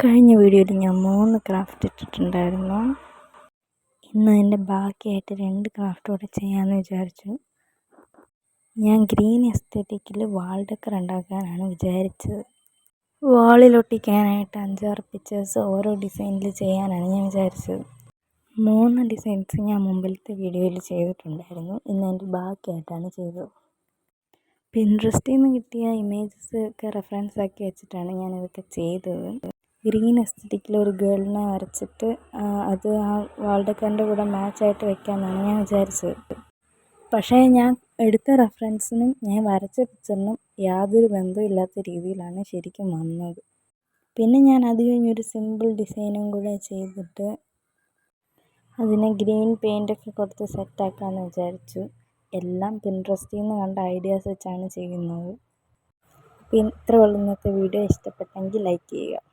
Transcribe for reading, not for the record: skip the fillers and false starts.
കഴിഞ്ഞ വീഡിയോയിൽ ഞാൻ 3 ക്രാഫ്റ്റ് ഇട്ടിട്ടുണ്ടായിരുന്നു. ഇന്ന് അതിൻ്റെ ബാക്കിയായിട്ട് 2 ക്രാഫ്റ്റ് കൂടെ ചെയ്യാമെന്ന് വിചാരിച്ചു. ഞാൻ ഗ്രീൻ എസ്തറ്റിക്കിൽ വാൾ ഡെക്കർ ഉണ്ടാക്കാനാണ് വിചാരിച്ചത്. വാളിലൊട്ടിക്കാനായിട്ട് 5-6 പിക്ചേഴ്സ് ഓരോ ഡിസൈനിൽ ചെയ്യാനാണ് ഞാൻ വിചാരിച്ചത്. 3 ഡിസൈൻസ് ഞാൻ മുമ്പിലത്തെ വീഡിയോയിൽ ചെയ്തിട്ടുണ്ടായിരുന്നു. ഇന്ന് അതിൻ്റെ ബാക്കിയായിട്ടാണ് ചെയ്തത്. പിൻട്രസ്റ്റിൽ നിന്ന് കിട്ടിയ ഇമേജസ് ഒക്കെ റെഫറൻസ് ആക്കി വെച്ചിട്ടാണ് ഞാനിതൊക്കെ ചെയ്തത്. ഗ്രീൻ എസ്തറ്റിക്കിൽ ഒരു ഗേളിനെ വരച്ചിട്ട് അത് ആ വാൾ ഡെക്കറിൻ്റെ കൂടെ മാച്ചായിട്ട് വെക്കാമെന്നാണ് ഞാൻ വിചാരിച്ചത്. പക്ഷേ ഞാൻ എടുത്ത റെഫറൻസിനും ഞാൻ വരച്ച പിക്ചറിനും യാതൊരു ബന്ധമില്ലാത്ത രീതിയിലാണ് ശരിക്കും വന്നത്. പിന്നെ ഞാൻ അത് കഴിഞ്ഞൊരു സിമ്പിൾ ഡിസൈനും കൂടെ ചെയ്തിട്ട് അതിനെ ഗ്രീൻ പെയിൻ്റൊക്കെ കൊടുത്ത് സെറ്റാക്കാമെന്ന് വിചാരിച്ചു. എല്ലാം പിൻട്രസ്റ്റിൽ നിന്ന് കണ്ട ഐഡിയാസ് വെച്ചാണ് ചെയ്യുന്നത്. ഇത്രയുള്ള ഇന്നത്തെ വീഡിയോ. ഇഷ്ടപ്പെട്ടെങ്കിൽ ലൈക്ക് ചെയ്യുക.